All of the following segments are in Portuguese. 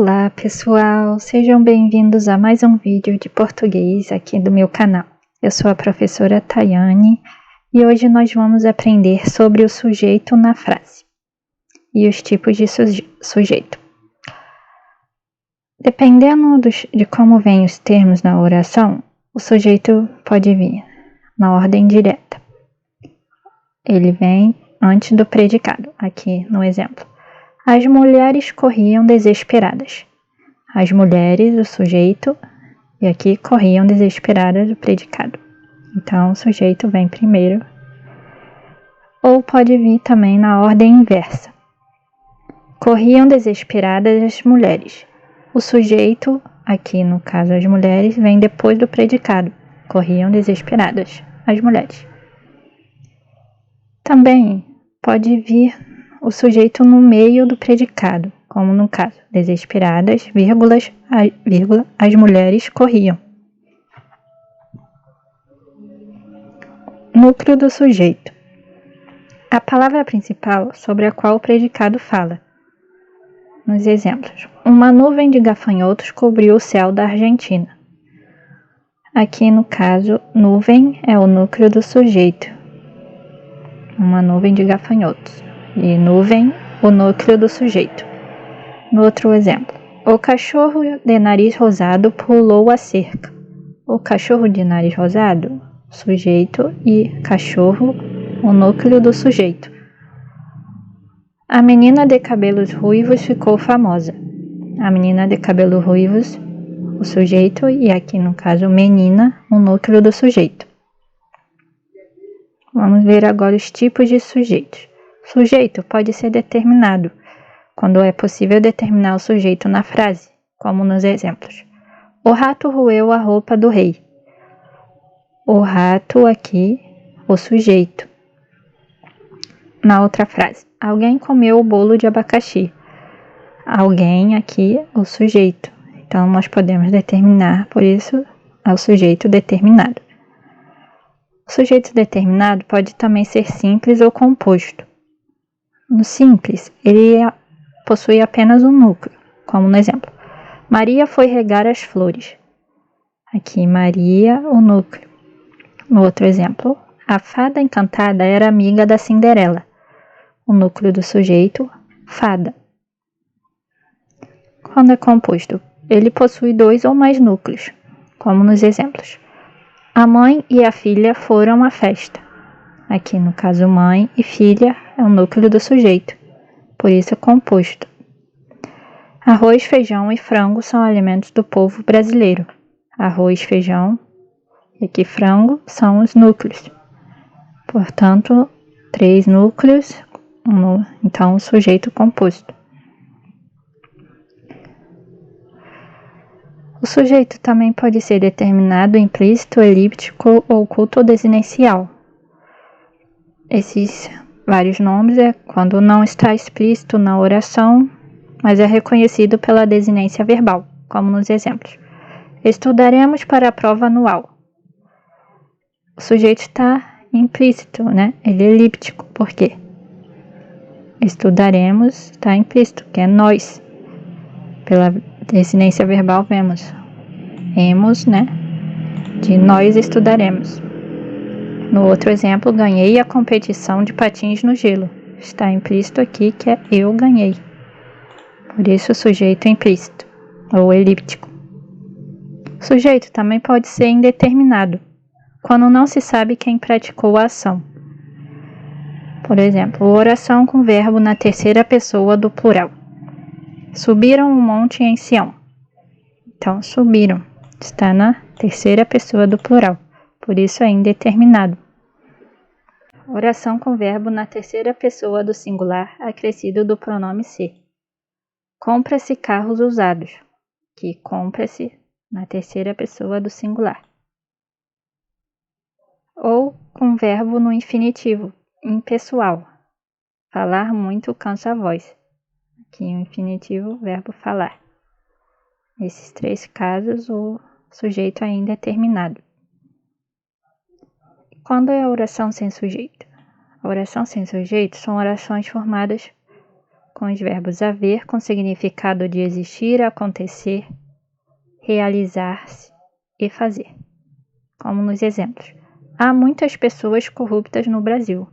Olá pessoal, sejam bem-vindos a mais um vídeo de português aqui do meu canal. Eu sou a professora Tayane e hoje nós vamos aprender sobre o sujeito na frase e os tipos de sujeito. Dependendo de como vêm os termos na oração, o sujeito pode vir na ordem direta. Ele vem antes do predicado, aqui no exemplo. As mulheres corriam desesperadas. As mulheres, o sujeito, e aqui corriam desesperadas, o predicado. Então, o sujeito vem primeiro. Ou pode vir também na ordem inversa. Corriam desesperadas as mulheres. O sujeito, aqui no caso as mulheres, vem depois do predicado. Corriam desesperadas as mulheres. Também pode vir o sujeito no meio do predicado, como no caso, desesperadas, vírgula, as mulheres corriam. Núcleo do sujeito. A palavra principal sobre a qual o predicado fala. Nos exemplos, uma nuvem de gafanhotos cobriu o céu da Argentina. Aqui no caso, nuvem é o núcleo do sujeito. Uma nuvem de gafanhotos. E nuvem, o núcleo do sujeito. No outro exemplo, o cachorro de nariz rosado pulou a cerca. O cachorro de nariz rosado, sujeito, e cachorro, o núcleo do sujeito. A menina de cabelos ruivos ficou famosa. A menina de cabelos ruivos, o sujeito, e aqui no caso menina, o núcleo do sujeito. Vamos ver agora os tipos de sujeitos. Sujeito pode ser determinado, quando é possível determinar o sujeito na frase, como nos exemplos. O rato roeu a roupa do rei. O rato aqui, o sujeito. Na outra frase, alguém comeu o bolo de abacaxi. Alguém aqui, o sujeito. Então, nós podemos determinar, por isso, é o sujeito determinado. O sujeito determinado pode também ser simples ou composto. No simples, ele possui apenas um núcleo, como no exemplo. Maria foi regar as flores. Aqui, Maria, o núcleo. No outro exemplo, a fada encantada era amiga da Cinderela. O núcleo do sujeito, fada. Quando é composto, ele possui dois ou mais núcleos, como nos exemplos. A mãe e a filha foram à festa. Aqui, no caso, mãe e filha é o núcleo do sujeito, por isso é composto. Arroz, feijão e frango são alimentos do povo brasileiro. Arroz, feijão e aqui frango são os núcleos. Portanto, 3 núcleos, então o sujeito composto. O sujeito também pode ser determinado, implícito, elíptico, oculto ou desinencial. Esses vários nomes é quando não está explícito na oração, mas é reconhecido pela desinência verbal, como nos exemplos. Estudaremos para a prova anual. O sujeito está implícito, né? Ele é elíptico. Por quê? Estudaremos está implícito, que é nós. Pela desinência verbal vemos, né? De nós estudaremos. No outro exemplo, ganhei a competição de patins no gelo. Está implícito aqui que é eu ganhei. Por isso o sujeito é implícito, ou elíptico. O sujeito também pode ser indeterminado, quando não se sabe quem praticou a ação. Por exemplo, oração com verbo na terceira pessoa do plural. Subiram um monte em Sião. Então, subiram. Está na terceira pessoa do plural. Por isso é indeterminado. Oração com verbo na terceira pessoa do singular acrescido do pronome se. Compra-se carros usados. Que compra-se na terceira pessoa do singular. Ou com verbo no infinitivo, impessoal. Falar muito cansa a voz. Aqui o infinitivo, verbo falar. Nesses 3 casos, o sujeito é indeterminado. Quando é a oração sem sujeito? A oração sem sujeito são orações formadas com os verbos haver, com significado de existir, acontecer, realizar-se e fazer. Como nos exemplos. Há muitas pessoas corruptas no Brasil.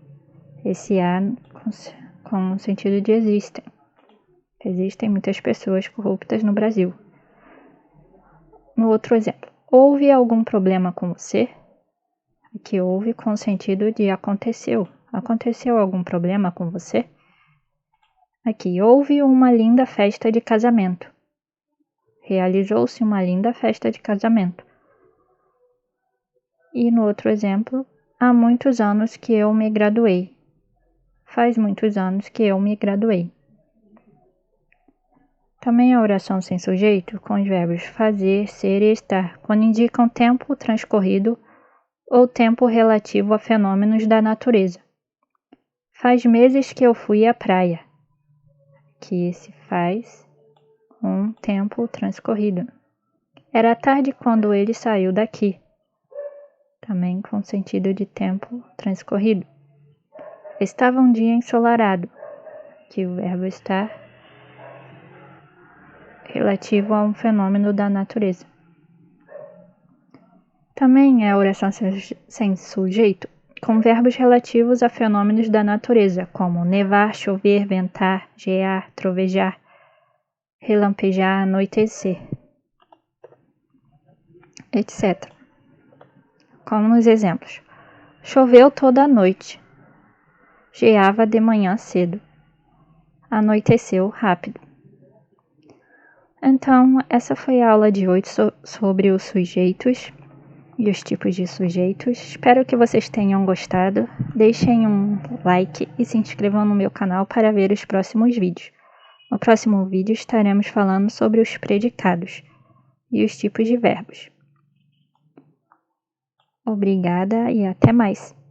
Esse há com o sentido de existem. Existem muitas pessoas corruptas no Brasil. No outro exemplo. Houve algum problema com você? Aqui houve com o sentido de aconteceu. Aconteceu algum problema com você? Aqui houve uma linda festa de casamento. Realizou-se uma linda festa de casamento. E no outro exemplo, há muitos anos que eu me graduei. Faz muitos anos que eu me graduei. Também a oração sem sujeito, com os verbos fazer, ser e estar, quando indicam tempo transcorrido ou tempo relativo a fenômenos da natureza. Faz meses que eu fui à praia. Que se faz um tempo transcorrido. Era tarde quando ele saiu daqui. Também com sentido de tempo transcorrido. Estava um dia ensolarado. Que o verbo estar relativo a um fenômeno da natureza. Também é a oração sem sujeito, com verbos relativos a fenômenos da natureza, como nevar, chover, ventar, gear, trovejar, relampejar, anoitecer, etc. Como nos exemplos. Choveu toda a noite. Geava de manhã cedo. Anoiteceu rápido. Então, essa foi a aula de hoje sobre os sujeitos e os tipos de sujeitos. Espero que vocês tenham gostado. Deixem um like e se inscrevam no meu canal para ver os próximos vídeos. No próximo vídeo estaremos falando sobre os predicados e os tipos de verbos. Obrigada e até mais!